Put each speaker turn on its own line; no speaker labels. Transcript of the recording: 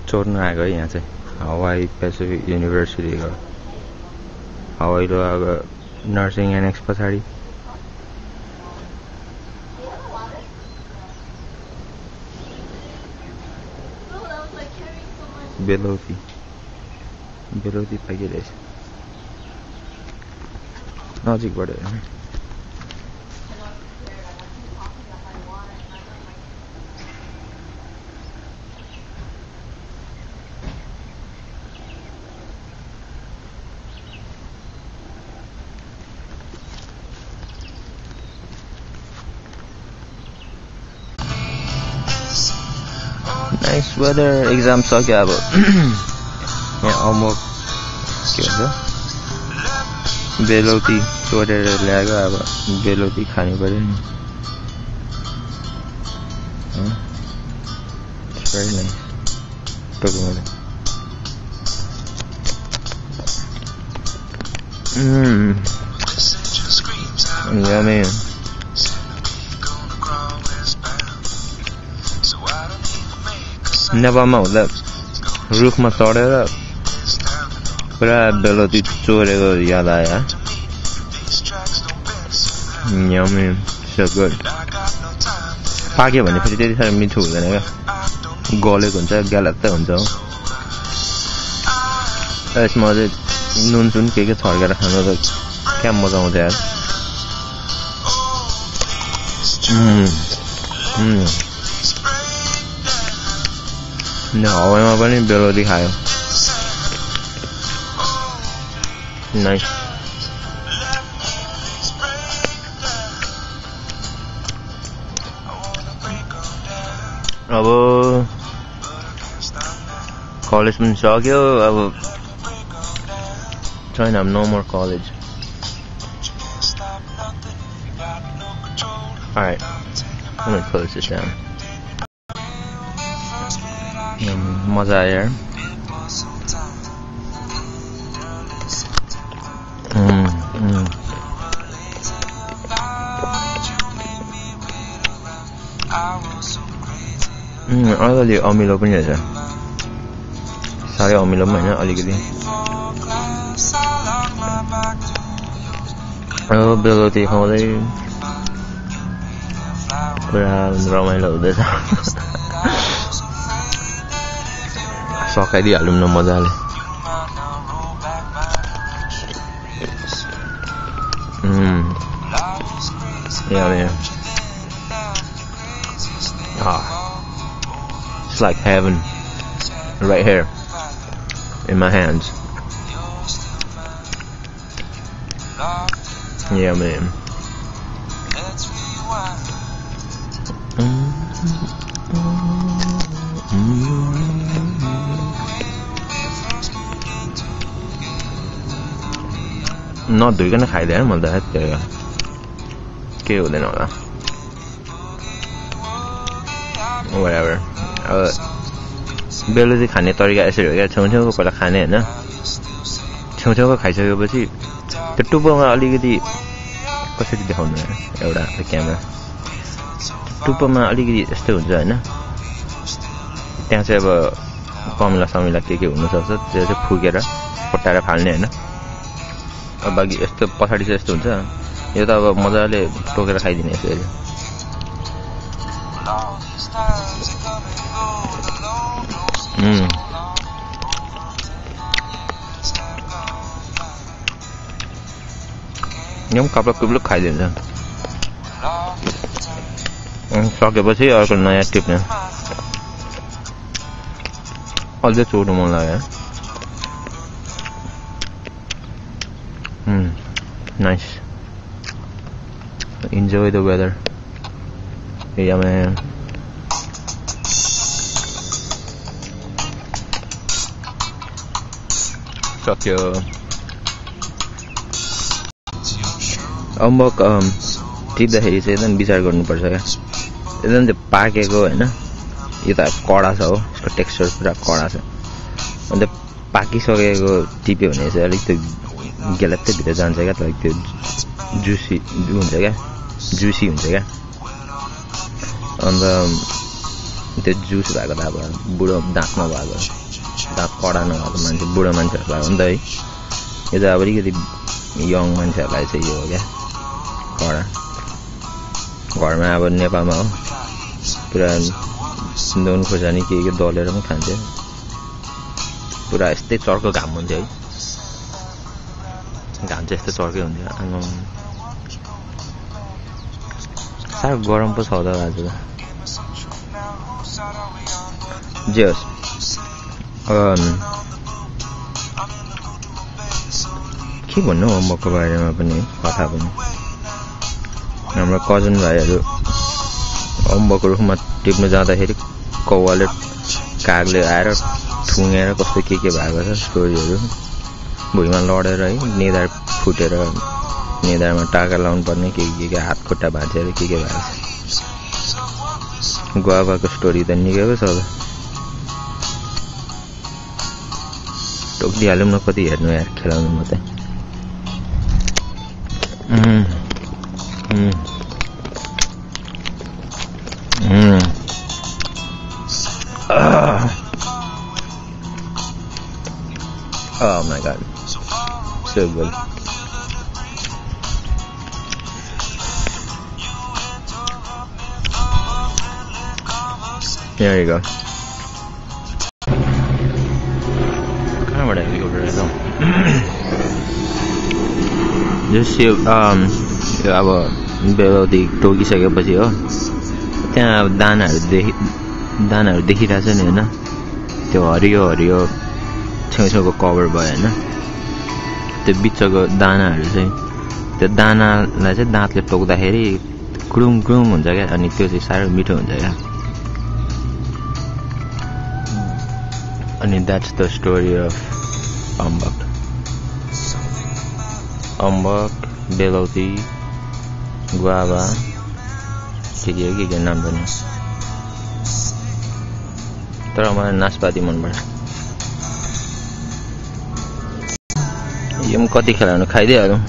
चोर्न आएको है यहाँ चाहिँ हवाई पेसिफिक युनिभर्सिटीको हवाईको अब नर्सिङ एनेक्स पछाडि बेलौती पाइरहेछ नजिकबाट हेर्नु नाइस वेदर एक्जाम सक्यो अब यहाँ अमोक के भन्छ बेलौती चोरेर ल्याएको अब बेलौती खानु पर्यो नि very nice yummy नेवामा हुँदा रुखमा चढेर पुरा बेलौती चोरेको याद आयो यम्मी सो गुड पाक्यो भनेपछि त्यति साह्रो मिठो हुँदैन क्या गलेको हुन्छ ग्यालत्तै हुन्छ हो यसमा अझै नुन सुन के छर्केर खानु त क्या मजा आउँछ यार हवाईमा पनि बेलौती खायो नाइस अब कलेज पनि सक्यो अब छैन अब no more college alright I'm gonna close this down मजा आयो यार अलिअलि अमिलो पनि रहेछ साह्रै अमिलो पनि होइन अलिकति बेलौती खुवाउँदै पुरा रमाइलो हुँदैछ सकाइदिइहालौँ न मजाले It's like heaven right here in my hands. Yeah, man. नधोइकन खाइदिएँ मैले त त्यो के हुँदैन होला whatever बेलौती खाने तरिका यसरी हो क्या छेउछेउको पहिला खाने होइन छेउछेउको खाइसकेपछि त्यो टुप्पोमा अलिकति कसरी देखाउनु एउटा क्यामेरा टुप्पोमा अलिकति यस्तो हुन्छ होइन त्यहाँ चाहिँ अब कमिला समिला के हुनसक्छ त्यो चाहिँ फुकेर फटाएर फाल्ने होइन अब बाँकी यस्तो पछाडि चाहिँ यस्तो हुन्छ यो त अब मजाले टोकेर खाइदिने यसरी यो पनि कपडा कुप्लो खाइदिन्छ सकेपछि अर्को नयाँ टिप्ने अझै चोर्नु मन लाग्यो nice enjoy the weather yeah man सक्यो अम्बक टिप्दाखेरि चाहिँ एकदम विचार गर्नुपर्छ क्या एकदम त्यो पाकेको होइन यो त कडा छ हो यसको टेक्सचर पुरा कडा छ अन्त पाकिसकेको टिप्यो भने चाहिँ अलिक त्यो गेलत्तै भित्र जान्छ क्या लाइक त्यो जुसी हुन्छ क्या जुसी हुन्छ क्या अन्त त्यो जुस भएको त अब बुढो दाँत नभएको दाँत कडा नभएको मान्छे बुढो मान्छेहरूलाई हो नि त है यो चाहिँ अब अलिकति यङ मान्छेहरूलाई चाहिँ यो हो क्या कडा घरमा अब नेपालमा हो पुरा नुन खोर्सानी के दलेर पनि खान्छ पुरा यस्तै चर्को घाम हुन्छ है घाम चाहिँ यस्तो चर्कै हुन्छ साह्रो गरम पो छ त आज त जे होस् के भन्नु होमवर्कको बारेमा पनि कथा पनि हाम्रो कजन भाइहरू होमवर्कको रुखमा टिप्नु जाँदाखेरि कौवाले कागले आएर ठुङ्गेर कस्तो के भएको छ स्टोरीहरू भुइँमा लडेर है नेदार फुटेर नेदारमा टाका लाउनु पर्ने के हात खुट्टा भाँचेर के भएको छ गुवाको स्टोरी त निकै पो छ त टोकिहाल्यौँ न कति हेर्नु यार खेलाउनु मात्रै Oh my god, so good. There you go. कहाँबाट हेलिकप्टर आएको जस यो अब बेलाउती टोकिसकेपछि हो त्यहाँ अब दानाहरू देखिरहेछ नि होइन त्यो हरियो हरियो छेउछेउको कभर भयो होइन त्यो बिचको दानाहरू चाहिँ त्यो दानालाई चाहिँ दाँतले टोक्दाखेरि क्रुम क्रुम हुन्छ क्या अनि त्यो चाहिँ साह्रो मिठो हुन्छ क्या अनि द्याट्स द स्टोरी अफ अम्बक बेलौती गुवावा के नाम पनि तर मलाई नासपाती मनपर्छ यो पनि कति खेलाउनु खाइदिइहालौँ